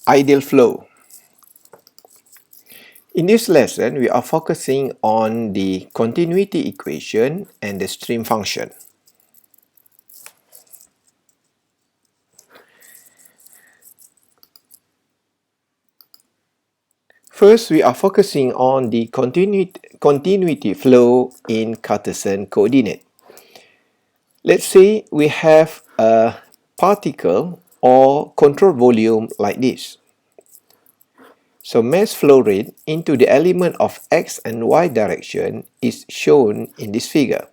Ideal flow. In this lesson, we are focusing on the continuity equation and the stream function. First, we are focusing on the continuity flow in Cartesian coordinate. Let's say we have a particle or control volume like this. So mass flow rate into the element of x and y direction is shown in this figure.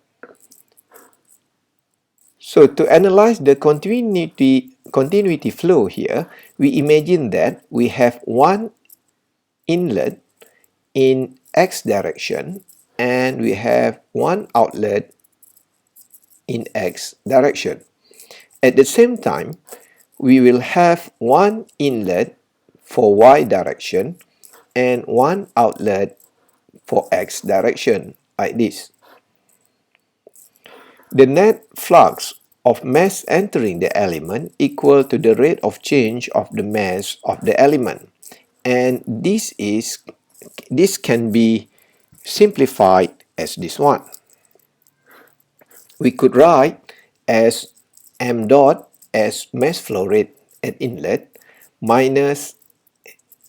So to analyze the continuity flow here, we imagine that we have one inlet in x direction and we have one outlet in x direction. At the same time, we will have one inlet for y direction and one outlet for x direction, like this. The net flux of mass entering the element equal to the rate of change of the mass of the element, and this can be simplified as this one. We could write as m dot as mass flow rate at inlet minus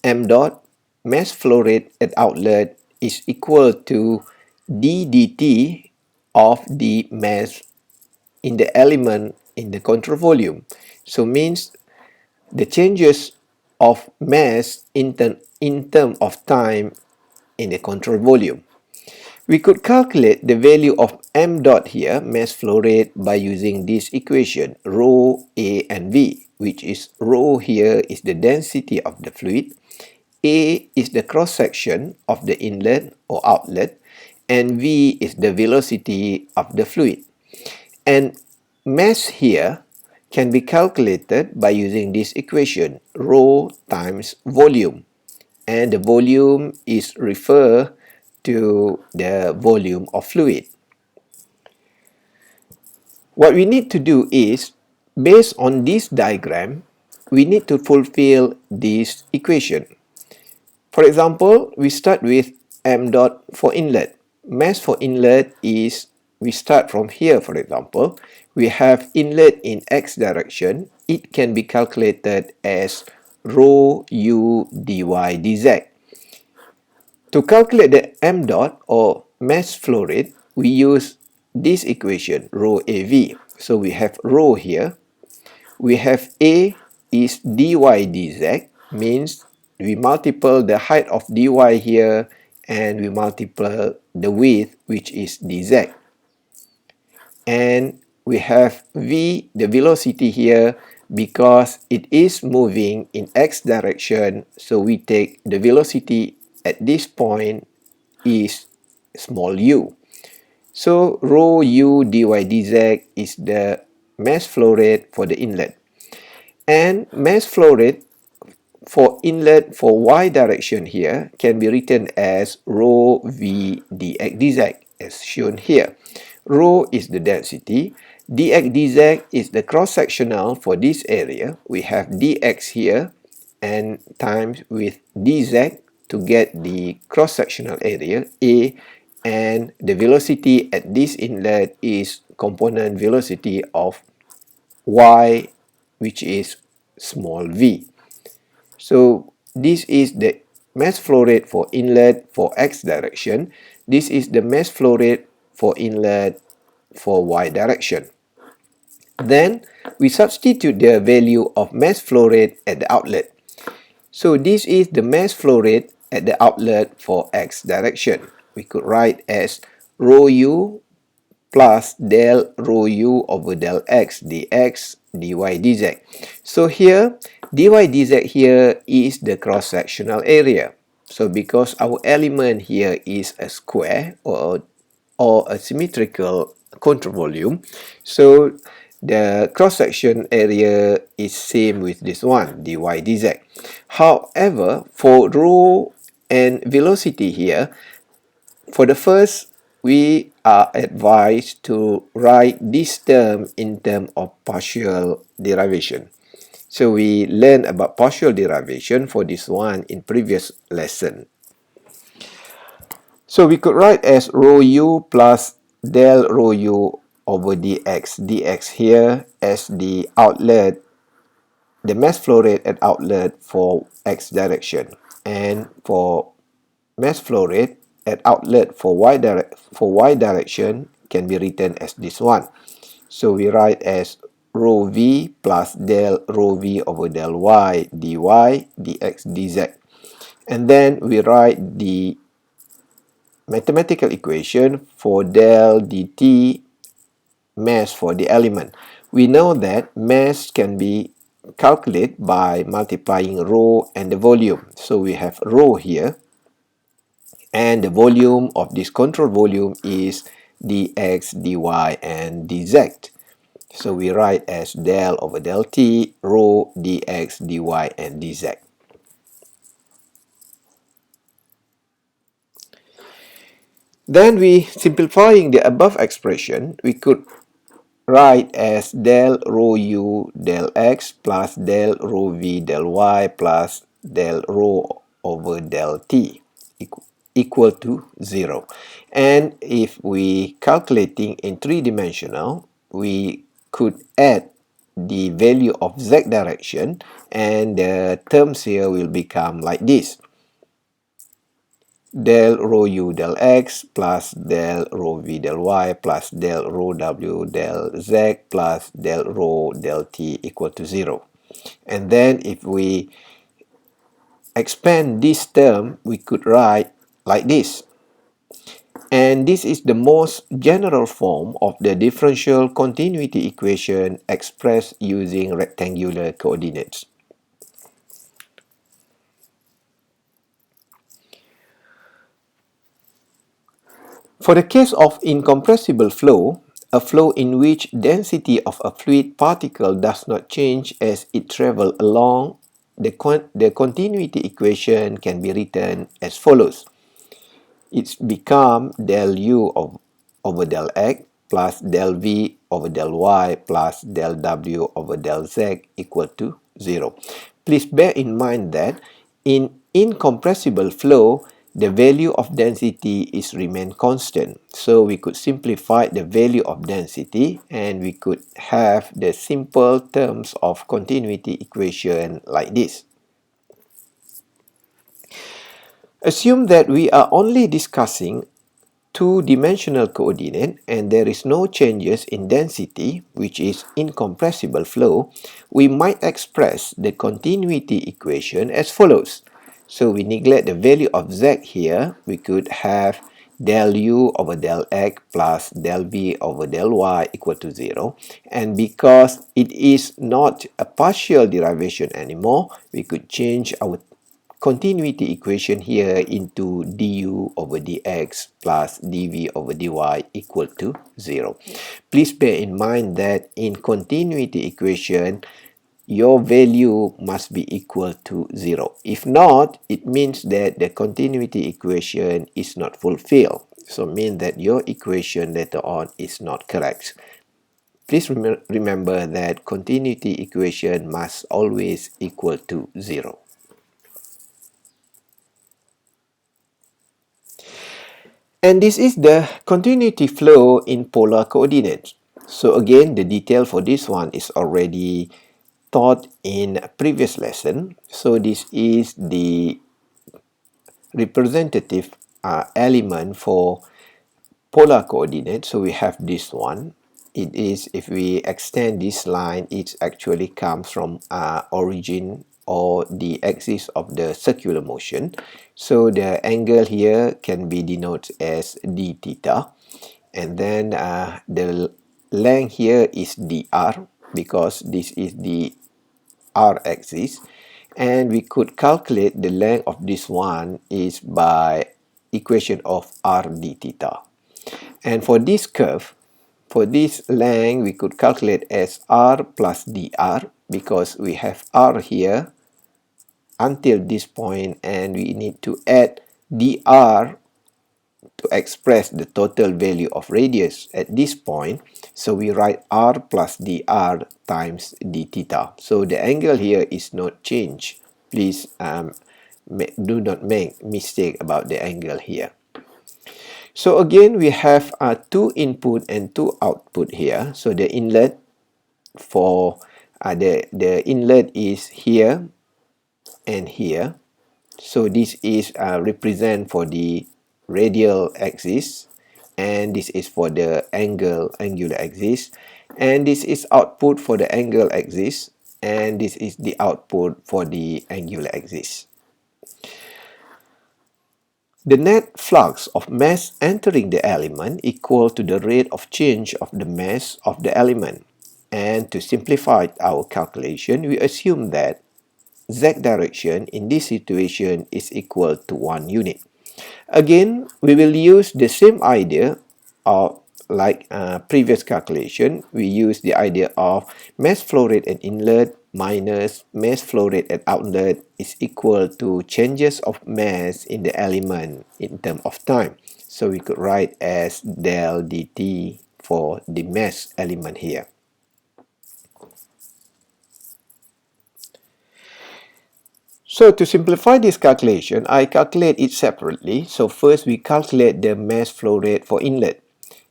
m dot mass flow rate at outlet is equal to d dt of the mass in the element in the control volume. So means the changes of mass in terms of time in the control volume. We could calculate the value of m dot here, mass flow rate, by using this equation, rho, A, and V, which is rho here is the density of the fluid, A is the cross-section of the inlet or outlet, and V is the velocity of the fluid. And mass here can be calculated by using this equation, rho times volume. And the volume is referred to the volume of fluid. What we need to do is, based on this diagram, we need to fulfill this equation. For example, we start with m dot for inlet. Mass for inlet is, we start from here, for example. We have inlet in x direction. It can be calculated as rho u dy dz. To calculate the m dot or mass flow rate, we use this equation, rho AV. So we have rho here. We have A is dy dz, means we multiply the height of dy here and we multiply the width, which is dz. And we have v, the velocity here, because it is moving in x direction, so we take the velocity at this point is small u. So rho u dy dz is the mass flow rate for the inlet. And mass flow rate for inlet for y direction here can be written as rho v dx dz, as shown here. Rho is the density, dx dz is the cross-sectional for this area. We have dx here and times with dz to get the cross-sectional area, A, and the velocity at this inlet is component velocity of y, which is small v. So this is the mass flow rate for inlet for x direction. This is the mass flow rate for inlet for y direction. Then we substitute the value of mass flow rate at the outlet. So this is the mass flow rate at the outlet for x direction. We could write as rho u plus del rho u over del x dx dy dz. So here, dy dz here is the cross-sectional area. So because our element here is a square or a symmetrical control volume, so the cross-section area is same with this one, dy dz. However, for rho and velocity here, for the first, we are advised to write this term in terms of partial derivation. So we learned about partial derivation for this one in previous lesson. So we could write as rho u plus del rho u over dx here as the outlet, the mass flow rate at outlet for x direction, and for mass flow rate at outlet for y direction can be written as this one. So we write as rho v plus del rho v over del y dy dx dz. And then we write the mathematical equation for del dt mass for the element. We know that mass can be calculated by multiplying rho and the volume. So we have rho here, and the volume of this control volume is dx, dy, and dz. So we write as del over del t, rho, dx, dy, and dz. Then we, simplifying the above expression, we could write as del rho u del x plus del rho v del y plus del rho over del t equal to 0. And if we calculating in three-dimensional, we could add the value of z direction, and the terms here will become like this: del rho u del x plus del rho v del y plus del rho w del z plus del rho del t equal to 0. And then if we expand this term, we could write like this. And this is the most general form of the differential continuity equation expressed using rectangular coordinates. For the case of incompressible flow, a flow in which density of a fluid particle does not change as it travels along, the continuity equation can be written as follows. It's become del u over del x plus del v over del y plus del w over del z equal to 0. Please bear in mind that in incompressible flow, the value of density is remain constant. So we could simplify the value of density, and we could have the simple terms of continuity equation like this. Assume that we are only discussing two-dimensional coordinate and there is no changes in density, which is incompressible flow. We might express the continuity equation as follows. So we neglect the value of z here. We could have del u over del x plus del v over del y equal to 0. And because it is not a partial derivation anymore, we could change our continuity equation here into du over dx plus dv over dy equal to 0. Please bear in mind that in continuity equation, your value must be equal to 0. If not, it means that the continuity equation is not fulfilled. So it means that your equation later on is not correct. Please remember that continuity equation must always equal to 0. And this is the continuity flow in polar coordinates. So again, the detail for this one is already taught in a previous lesson. So this is the representative element for polar coordinates. So we have this one. It is, if we extend this line, it actually comes from origin or the axis of the circular motion. So the angle here can be denoted as d theta, and then the length here is dr, because this is the r axis, and we could calculate the length of this one is by equation of r d theta. And for this curve, for this length, we could calculate as r plus dr, because we have r here until this point, and we need to add dr to express the total value of radius at this point, so we write r plus dr times d theta. So the angle here is not changed. Please do not make mistake about the angle here. So again, we have two input and two output here. So the inlet for the inlet is here and here. So this is represent for the radial axis, and this is for the angular axis, and this is output for the angle axis, and this is the output for the angular axis. The net flux of mass entering the element equal to the rate of change of the mass of the element. And to simplify our calculation, we assume that z direction in this situation is equal to 1 unit. Again, we will use the same idea of like previous calculation. We use the idea of mass flow rate at inlet minus mass flow rate at outlet is equal to changes of mass in the element in terms of time. So we could write as del dt for the mass element here. So to simplify this calculation, I calculate it separately. So first we calculate the mass flow rate for inlet.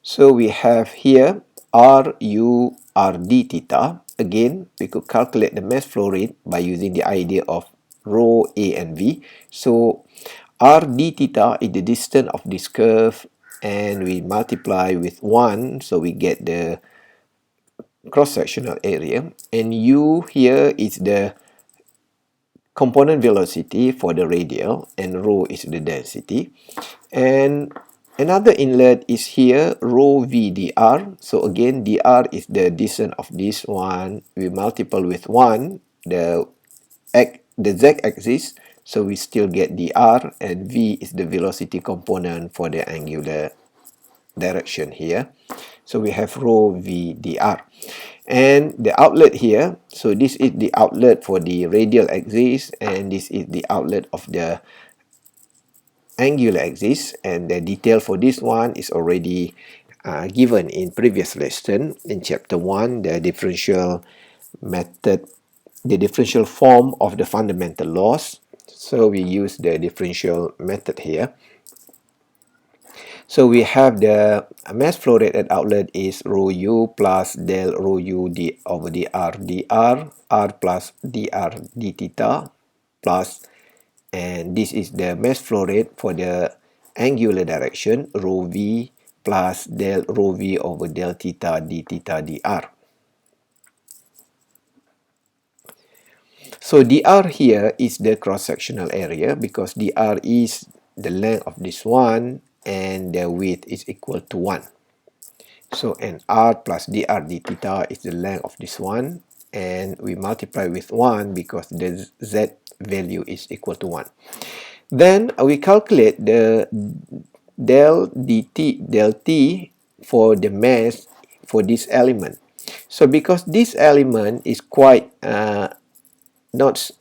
So we have here Ru Rd theta. Again, we could calculate the mass flow rate by using the idea of rho A and V. So Rd theta is the distance of this curve, and we multiply with 1, so we get the cross-sectional area. And U here is the component velocity for the radial, and rho is the density. And another inlet is here, rho v dr. So again, dr is the distance of this one. We multiply with 1, the z-axis, so we still get dr, and v is the velocity component for the angular direction here. So we have rho v dr. And the outlet here, so this is the outlet for the radial axis, and this is the outlet of the angular axis, and the detail for this one is already given in previous lesson in chapter 1, the differential method, the differential form of the fundamental laws. So we use the differential method here. So we have the mass flow rate at outlet is rho u plus del rho u d over dr dr, r plus dr d theta plus, and this is the mass flow rate for the angular direction, rho v plus del rho v over del theta d theta dr. So dr here is the cross-sectional area, because dr is the length of this one, and the width is equal to 1. So, and r plus dr d theta is the length of this one, and we multiply with 1 because the z value is equal to 1. Then we calculate the del t for the mass for this element. So because this element is quite not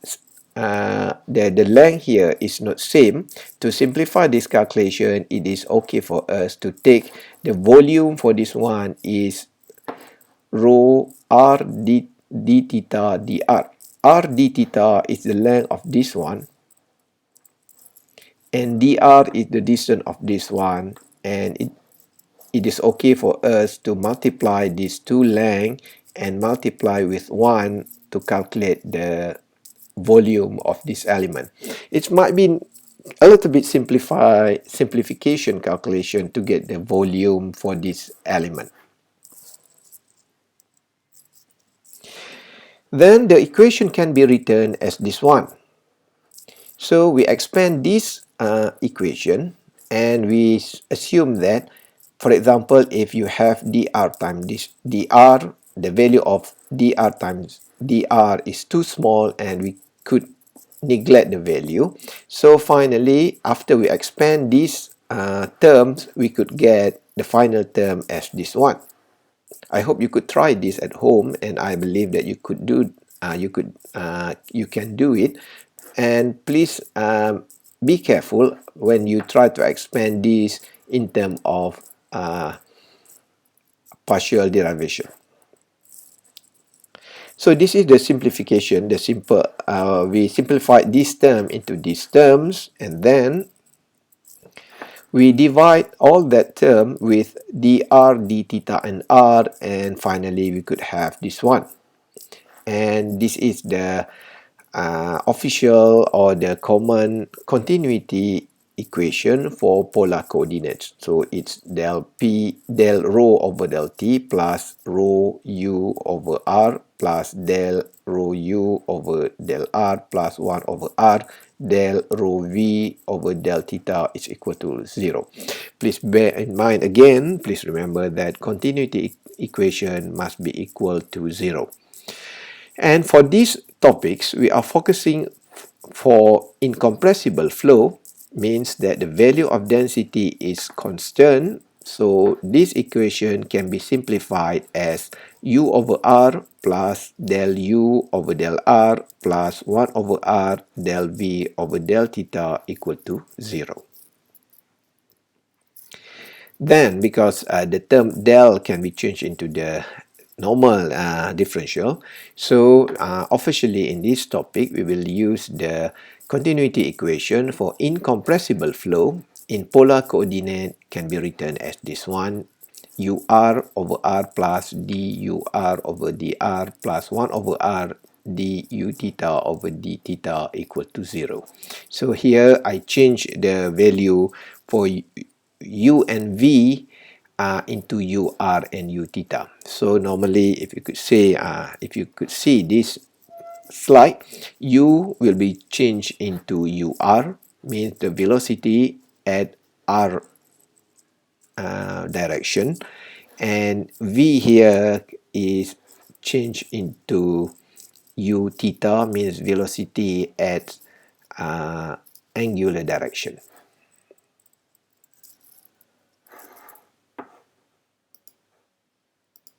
the length here is not same, to simplify this calculation, it is okay for us to take the volume for this one is rho r d theta dr. R d theta is the length of this one, and dr is the distance of this one, and it is okay for us to multiply these two lengths and multiply with 1 to calculate the volume of this element. It might be a little bit simplification calculation to get the volume for this element. Then the equation can be written as this one. So we expand this equation, and we assume that, for example, if you have dr times this dr, the value of dr times dr is too small, and we could neglect the value. So finally, after we expand these terms, we could get the final term as this one. I hope you could try this at home, and I believe that you could do. You can do it. And please be careful when you try to expand this in terms of partial derivation. So this is the simplification, the simple, we simplified this term into these terms, and then we divide all that term with dr, d theta, and r, and finally we could have this one. And this is the official or the common continuity equation for polar coordinates. So it's del rho over del t plus rho u over r plus del rho u over del r plus 1 over r del rho v over del theta is equal to 0. Please bear in mind again, please remember that continuity equation must be equal to 0. And for these topics, we are focusing for incompressible flow, means that the value of density is constant. So this equation can be simplified as u over r plus del u over del r plus 1 over r del v over del theta equal to 0. Then, because the term del can be changed into the normal differential, so officially in this topic we will use the continuity equation for incompressible flow in polar coordinate can be written as this one: ur over r plus dur over dr plus 1 over r du theta over d theta equal to 0. So here I change the value for u and v into ur and u theta. So normally, if you could see this slide, u will be changed into ur, means the velocity at r direction, and v here is changed into u theta, means velocity at angular direction.